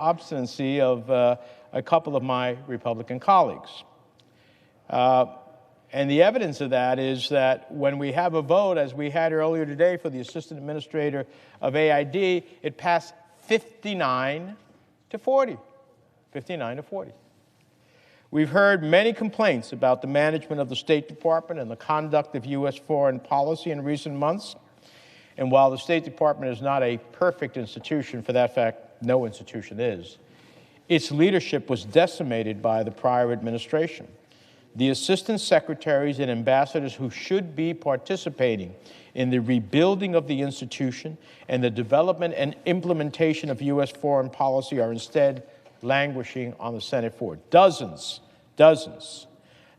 obstinacy of a couple of my Republican colleagues. And the evidence of that is that when we have a vote, as we had earlier today for the Assistant Administrator of AID, it passed 59 to 40. 59 to 40. We've heard many complaints about the management of the State Department and the conduct of U.S. foreign policy in recent months. And while the State Department is not a perfect institution, for that fact, no institution is, its leadership was decimated by the prior administration. The assistant secretaries and ambassadors who should be participating in the rebuilding of the institution and the development and implementation of U.S. foreign policy are instead languishing on the Senate floor. Dozens.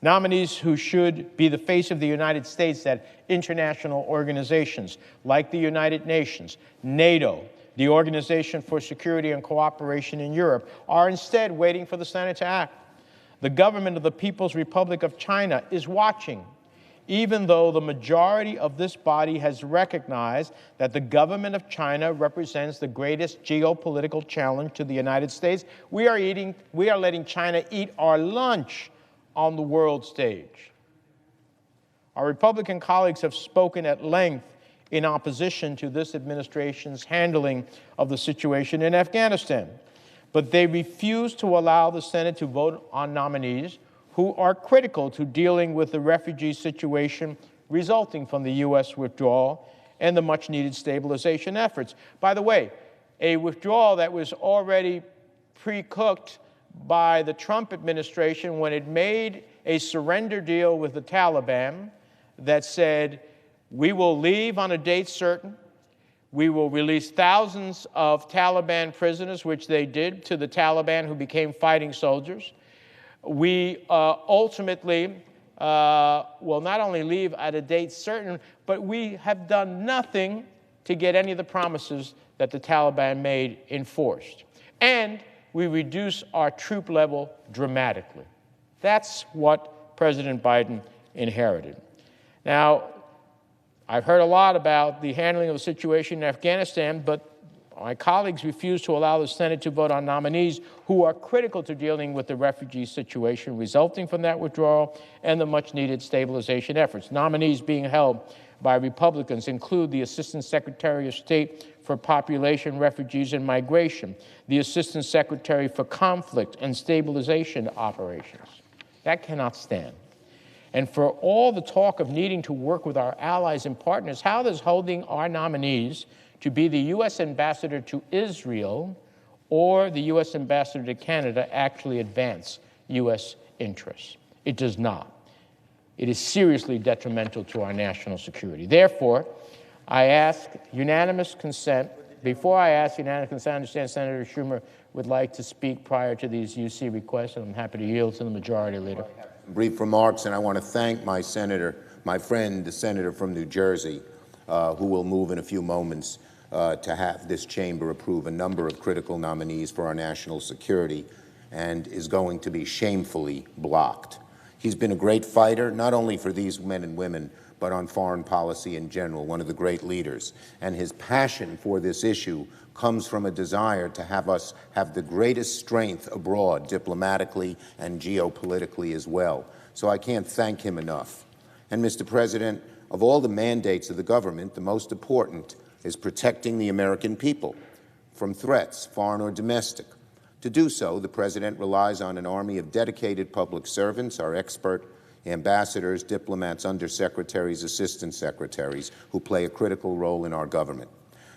Nominees who should be the face of the United States at international organizations like the United Nations, NATO, the Organization for Security and Cooperation in Europe, are instead waiting for the Senate to act. The government of the People's Republic of China is watching, even though the majority of this body has recognized that the government of China represents the greatest geopolitical challenge to the United States. We are letting China eat our lunch on the world stage. Our Republican colleagues have spoken at length in opposition to this administration's handling of the situation in Afghanistan, but they refuse to allow the Senate to vote on nominees who are critical to dealing with the refugee situation resulting from the U.S. withdrawal and the much-needed stabilization efforts. By the way, a withdrawal that was already pre-cooked by the Trump administration when it made a surrender deal with the Taliban that said, we will leave on a date certain, we will release thousands of Taliban prisoners, which they did to the Taliban who became fighting soldiers. We ultimately will not only leave at a date certain, but we have done nothing to get any of the promises that the Taliban made enforced. And we reduce our troop level dramatically. That's what President Biden inherited. Now, I've heard a lot about the handling of the situation in Afghanistan, but my colleagues refuse to allow the Senate to vote on nominees who are critical to dealing with the refugee situation resulting from that withdrawal and the much-needed stabilization efforts. Nominees being held by Republicans include the Assistant Secretary of State for Population, Refugees, and Migration, the Assistant Secretary for Conflict and Stabilization Operations. That cannot stand. And for all the talk of needing to work with our allies and partners, how does holding our nominees to be the U.S. ambassador to Israel or the U.S. ambassador to Canada actually advance U.S. interests? It does not. It is seriously detrimental to our national security. Therefore, I ask unanimous consent. Before I ask unanimous consent, I understand Senator Schumer would like to speak prior to these UC requests, and I'm happy to yield to the majority leader. Brief remarks, and I want to thank my friend, the senator from New Jersey, who will move in a few moments to have this chamber approve a number of critical nominees for our national security and is going to be shamefully blocked. He's been a great fighter, not only for these men and women, but on foreign policy in general, one of the great leaders. And his passion for this issue comes from a desire to have us have the greatest strength abroad, diplomatically and geopolitically as well. So I can't thank him enough. And Mr. President, of all the mandates of the government, the most important is protecting the American people from threats, foreign or domestic. To do so, the President relies on an army of dedicated public servants, our expert ambassadors, diplomats, undersecretaries, assistant secretaries, who play a critical role in our government.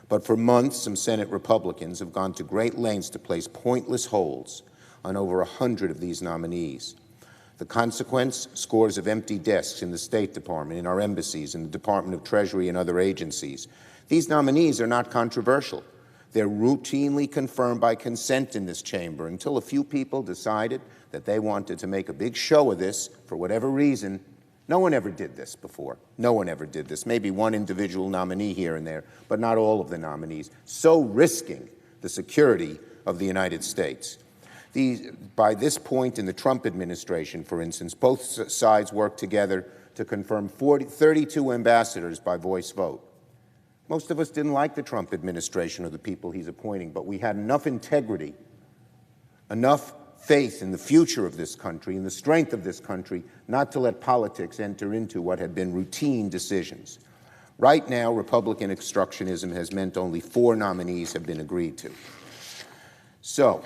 But for months, some Senate Republicans have gone to great lengths to place pointless holds on over 100 of these nominees. The consequence, scores of empty desks in the State Department, in our embassies, in the Department of Treasury and other agencies. These nominees are not controversial. They're routinely confirmed by consent in this chamber until a few people decided that they wanted to make a big show of this for whatever reason. No one ever did this before. No one ever did this. Maybe one individual nominee here and there, but not all of the nominees, so risking the security of the United States. By this point in the Trump administration, for instance, both sides worked together to confirm 32 ambassadors by voice vote. Most of us didn't like the Trump administration or the people he's appointing, but we had enough integrity enough faith in the future of this country and the strength of this country not to let politics enter into what had been routine decisions. Right now, Republican obstructionism has meant only 4 nominees have been agreed to. So,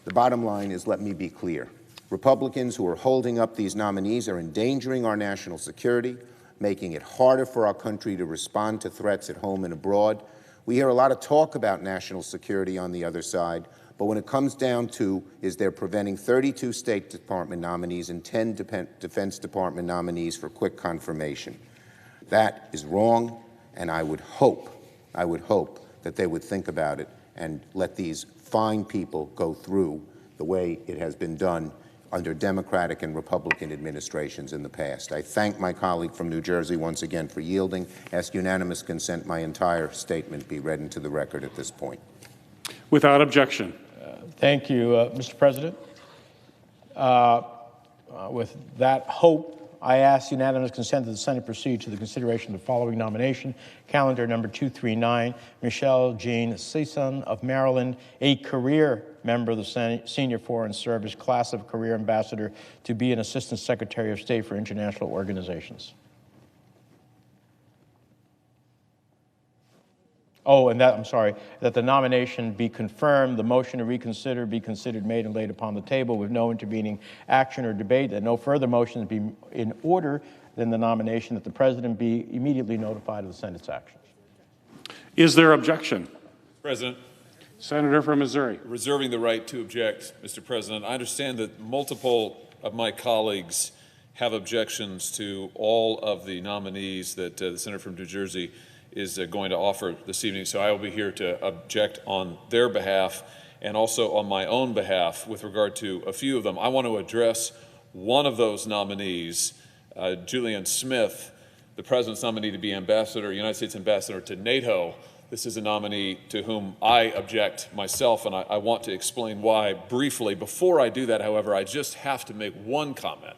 the bottom line is, let me be clear. Republicans who are holding up these nominees are endangering our national security, making it harder for our country to respond to threats at home and abroad. We hear a lot of talk about national security on the other side, but when it comes down to is they're preventing 32 State Department nominees and 10 Defense Department nominees for quick confirmation. That is wrong, and I would hope that they would think about it and let these fine people go through the way it has been done under Democratic and Republican administrations in the past. I thank my colleague from New Jersey once again for yielding. Ask unanimous consent my entire statement be read into the record at this point. Without objection. Thank you, Mr. President. With that hope, I ask unanimous consent that the Senate proceed to the consideration of the following nomination. Calendar number 239, Michelle Jean Sisson of Maryland, a career member of the Senior Foreign Service Class of Career Ambassador, to be an Assistant Secretary of State for International Organizations. Oh, and I'm sorry, that the nomination be confirmed, the motion to reconsider be considered, made, and laid upon the table with no intervening action or debate, that no further motions be in order than the nomination, that the President be immediately notified of the Senate's actions. Is there objection? President. Senator from Missouri. Reserving the right to object, Mr. President. I understand that multiple of my colleagues have objections to all of the nominees that the Senator from New Jersey is going to offer this evening, so I will be here to object on their behalf and also on my own behalf with regard to a few of them. I want to address one of those nominees, Julian Smith, the President's nominee to be United States Ambassador to NATO. This is a nominee to whom I object myself, and I want to explain why briefly. Before I do that, however, I just have to make one comment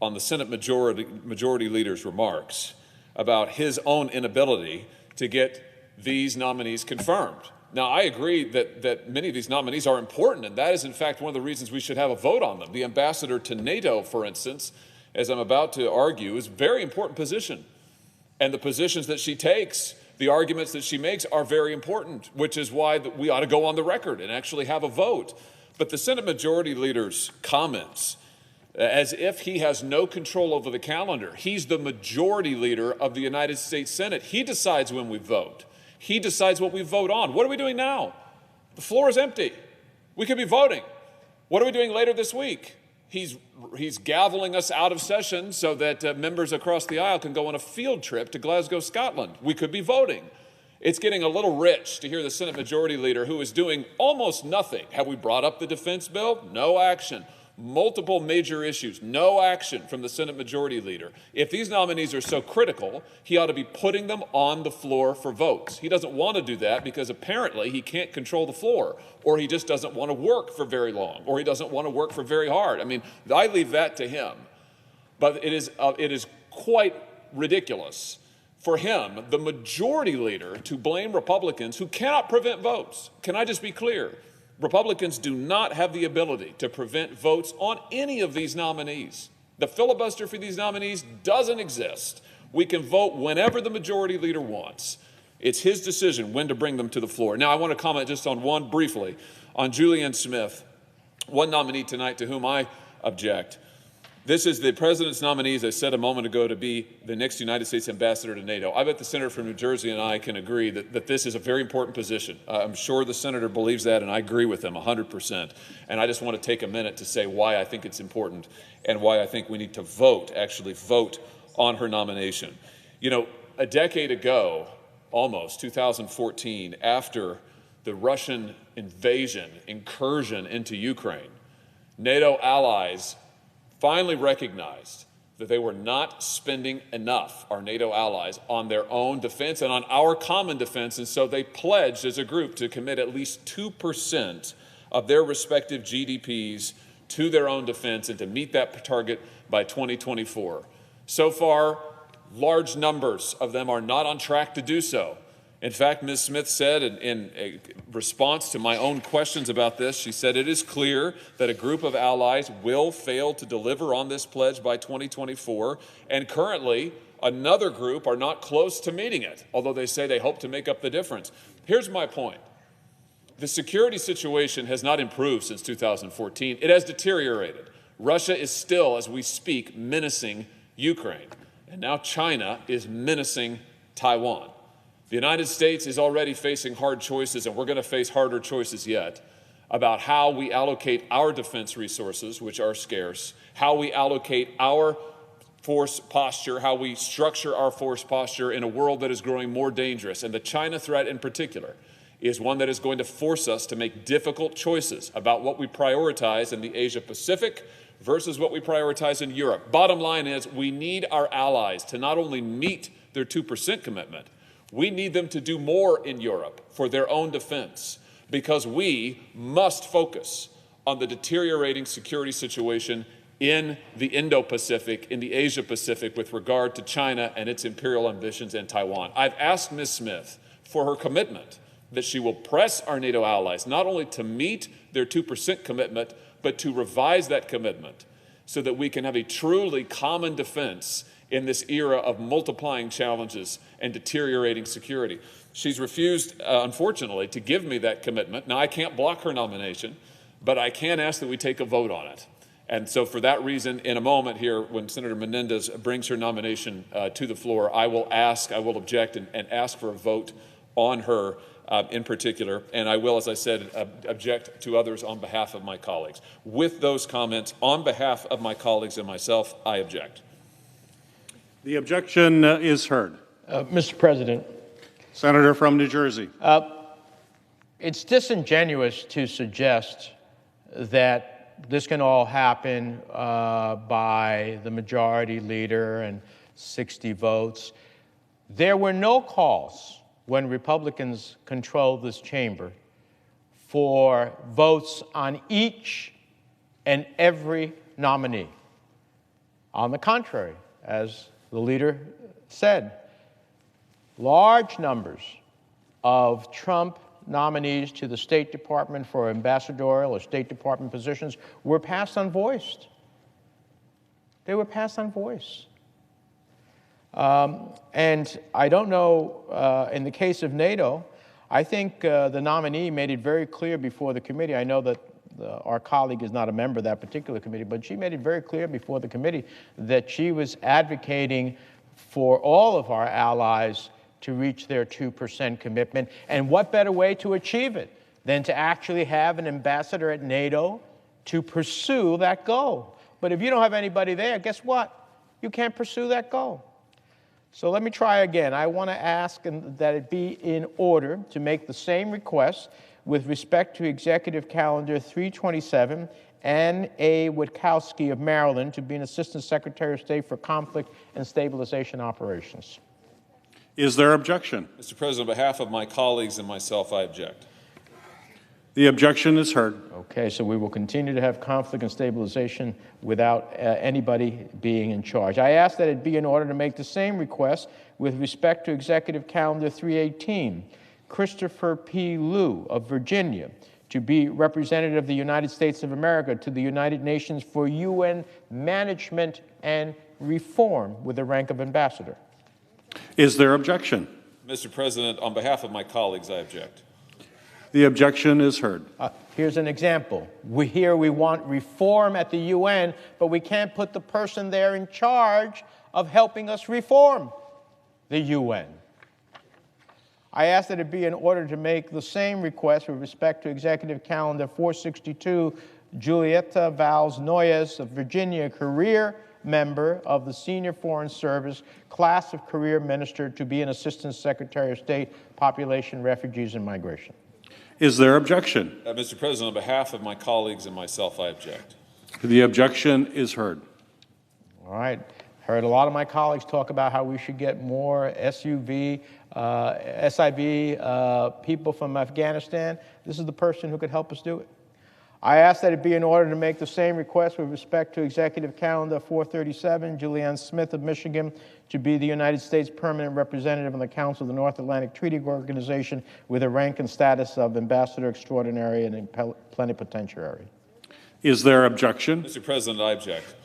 on the Senate Majority Leader's remarks about his own inability to get these nominees confirmed. Now, I agree that many of these nominees are important, and that is, in fact, one of the reasons we should have a vote on them. The ambassador to NATO, for instance, as I'm about to argue, is a very important position. And the positions that she takes, the arguments that she makes are very important, which is why we ought to go on the record and actually have a vote. But the Senate Majority Leader's comments, as if he has no control over the calendar. He's the majority leader of the United States Senate. He decides when we vote. He decides what we vote on. What are we doing now? The floor is empty. We could be voting. What are we doing later this week? He's gaveling us out of session so that members across the aisle can go on a field trip to Glasgow, Scotland. We could be voting. It's getting a little rich to hear the Senate Majority Leader, who is doing almost nothing. Have we brought up the defense bill? No action. Multiple major issues, no action from the Senate Majority Leader. If these nominees are so critical, he ought to be putting them on the floor for votes. He doesn't want to do that because apparently he can't control the floor, or he just doesn't want to work for very long, or he doesn't want to work for very hard. I mean, I leave that to him. But it is quite ridiculous for him, the Majority Leader, to blame Republicans who cannot prevent votes. Can I just be clear? Republicans do not have the ability to prevent votes on any of these nominees. The filibuster for these nominees doesn't exist. We can vote whenever the Majority Leader wants. It's his decision when to bring them to the floor. Now, I want to comment just on one briefly, on Julian Smith, one nominee tonight to whom I object. This is the President's nominee, as I said a moment ago, to be the next United States Ambassador to NATO. I bet the Senator from New Jersey and I can agree that this is a very important position. I'm sure the Senator believes that, and I agree with him 100%. And I just want to take a minute to say why I think it's important and why I think we need to vote, actually vote on her nomination. You know, a decade ago, almost, 2014, after the Russian incursion into Ukraine, NATO allies finally recognized that they were not spending enough, our NATO allies, on their own defense and on our common defense, and so they pledged as a group to commit at least 2% of their respective GDPs to their own defense and to meet that target by 2024. So far, large numbers of them are not on track to do so. In fact, Ms. Smith said in a response to my own questions about this, she said it is clear that a group of allies will fail to deliver on this pledge by 2024, and currently another group are not close to meeting it, although they say they hope to make up the difference. Here's my point. The security situation has not improved since 2014. It has deteriorated. Russia is still, as we speak, menacing Ukraine, and now China is menacing Taiwan. The United States is already facing hard choices, and we're going to face harder choices yet, about how we allocate our defense resources, which are scarce, how we allocate our force posture, how we structure our force posture in a world that is growing more dangerous. And the China threat in particular is one that is going to force us to make difficult choices about what we prioritize in the Asia-Pacific versus what we prioritize in Europe. Bottom line is we need our allies to not only meet their 2% commitment, we need them to do more in Europe for their own defense, because we must focus on the deteriorating security situation in the Indo-Pacific, in the Asia-Pacific, with regard to China and its imperial ambitions in Taiwan. I've asked Ms. Smith for her commitment that she will press our NATO allies not only to meet their 2% commitment, but to revise that commitment so that we can have a truly common defense in this era of multiplying challenges and deteriorating security. She's refused, unfortunately, to give me that commitment. Now, I can't block her nomination, but I can ask that we take a vote on it. And so for that reason, in a moment here, when Senator Menendez brings her nomination to the floor, I will object and ask for a vote on her in particular. And I will, as I said, object to others on behalf of my colleagues. With those comments, on behalf of my colleagues and myself, I object. The objection is heard. Mr. President, Senator from New Jersey. it's disingenuous to suggest that this can all happen by the majority leader and 60 votes. There were no calls when Republicans controlled this chamber for votes on each and every nominee. On the contrary, as the leader said, large numbers of Trump nominees to the State Department for ambassadorial or State Department positions were passed unvoiced. They were passed unvoiced. And I don't know, in the case of NATO, I think the nominee made it very clear before the committee. I know that our colleague is not a member of that particular committee, but she made it very clear before the committee that she was advocating for all of our allies to reach their 2% commitment. And what better way to achieve it than to actually have an ambassador at NATO to pursue that goal? But if you don't have anybody there, guess what? You can't pursue that goal. So let me try again. I want to ask that it be in order to make the same request with respect to Executive Calendar 327, Ann A. Witkowski of Maryland to be an Assistant Secretary of State for Conflict and Stabilization Operations. Is there objection? Mr. President, on behalf of my colleagues and myself, I object. The objection is heard. Okay, so we will continue to have conflict and stabilization without anybody being in charge. I ask that it be in order to make the same request with respect to Executive Calendar 318, Christopher P. Liu of Virginia to be representative of the United States of America to the United Nations for UN Management and Reform with the rank of ambassador. Is there objection? Mr. President, on behalf of my colleagues, I object. The objection is heard. Here's an example. We want reform at the UN, but we can't put the person there in charge of helping us reform the UN. I ask that it be in order to make the same request with respect to Executive Calendar 462, Julieta Valls Noyes of Virginia, career member of the Senior Foreign Service, class of career minister, to be an Assistant Secretary of State, Population, Refugees, and Migration. Is there objection? Mr. President, on behalf of my colleagues and myself, I object. The objection is heard. All right. Heard a lot of my colleagues talk about how we should get more SIV people from Afghanistan. This is the person who could help us do it. I ask that it be in order to make the same request with respect to Executive Calendar 437, Julianne Smith of Michigan to be the United States Permanent Representative on the Council of the North Atlantic Treaty Organization with a rank and status of Ambassador Extraordinary and Plenipotentiary. Is there objection? Mr. President, I object.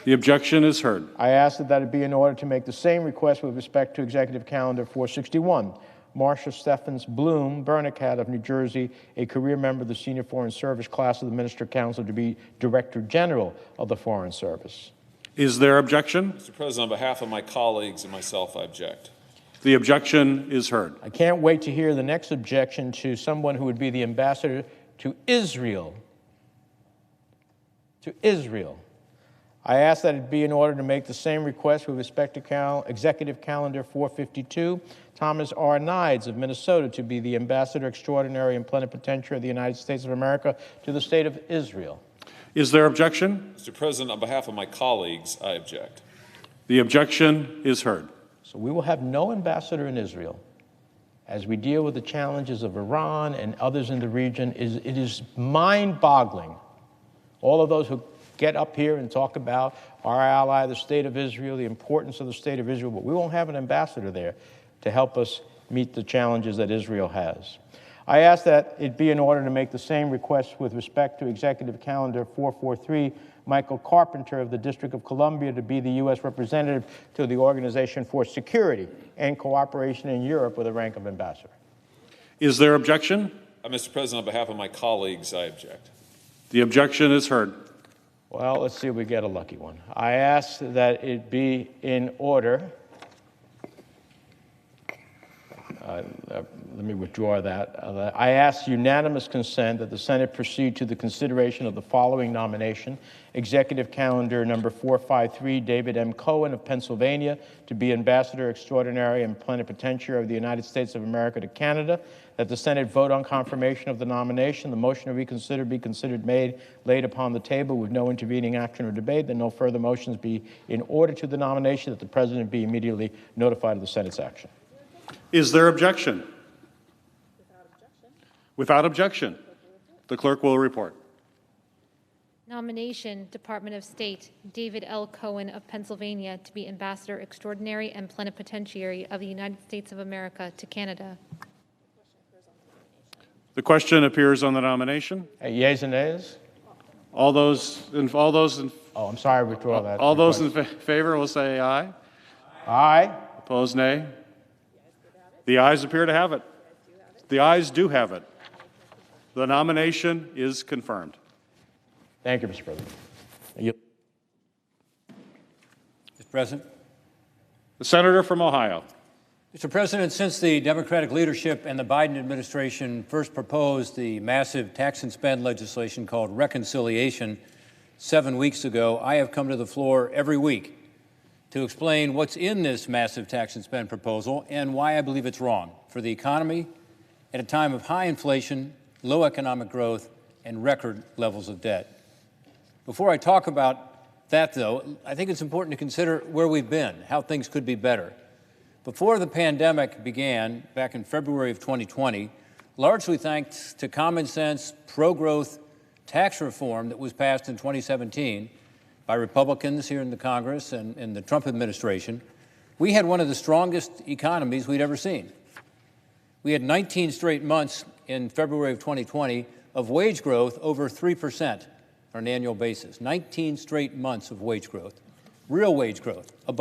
The objection is heard. I ask that it be in order to make the same request with respect to Executive Calendar 461, Marcia Stephens Bloom Bernacat of New Jersey, a career member of the Senior Foreign Service class of the Minister Council, to be Director General of the Foreign Service. Is there objection? Mr. President, on behalf of my colleagues and myself, I object. The objection is heard. I can't wait to hear the next objection to someone who would be the ambassador to Israel. To Israel. I ask that it be in order to make the same request with respect to Executive Calendar 452, Thomas R. Nides of Minnesota to be the Ambassador Extraordinary and Plenipotentiary of the United States of America to the State of Israel. Is there objection? Mr. President, on behalf of my colleagues, I object. The objection is heard. So we will have no ambassador in Israel as we deal with the challenges of Iran and others in the region. It is mind-boggling. All of those who get up here and talk about our ally, the State of Israel, the importance of the State of Israel, but we won't have an ambassador there to help us meet the challenges that Israel has. I ask that it be in order to make the same request with respect to Executive Calendar 443, Michael Carpenter of the District of Columbia to be the U.S. representative to the Organization for Security and Cooperation in Europe with the rank of ambassador. Is there objection? Mr. President, on behalf of my colleagues, I object. The objection is heard. Well, let's see if we get a lucky one. I ask that it be in order. Let me withdraw that. I ask unanimous consent that the Senate proceed to the consideration of the following nomination. Executive Calendar number 453, David M. Cohen of Pennsylvania to be Ambassador Extraordinary and Plenipotentiary of the United States of America to Canada. That the Senate vote on confirmation of the nomination. The motion to reconsider be considered laid upon the table with no intervening action or debate. That no further motions be in order to the nomination. That the President be immediately notified of the Senate's action. Is there objection? Without objection. The clerk will report. Nomination, Department of State, David L. Cohen of Pennsylvania to be Ambassador Extraordinary and Plenipotentiary of the United States of America to Canada. The question appears on the nomination. Yeas and nays? All those in Oh, I'm sorry, withdraw that. all those in favor will say aye. Aye. Opposed, nay. The ayes appear to have it. The ayes do have it. The nomination is confirmed. Thank you, Mr. President. Mr. President. The senator from Ohio. Mr. President, since the Democratic leadership and the Biden administration first proposed the massive tax and spend legislation called reconciliation 7 weeks ago, I have come to the floor every week to explain what's in this massive tax and spend proposal and why I believe it's wrong for the economy at a time of high inflation, low economic growth, and record levels of debt. Before I talk about that, though, I think it's important to consider where we've been, how things could be better. Before the pandemic began, back in February of 2020, largely thanks to common sense, pro-growth tax reform that was passed in 2017 by Republicans here in the Congress and in the Trump administration, we had one of the strongest economies we'd ever seen. We had 19 straight months in February of 2020 of wage growth over 3% on an annual basis. 19 straight months of wage growth, real wage growth, above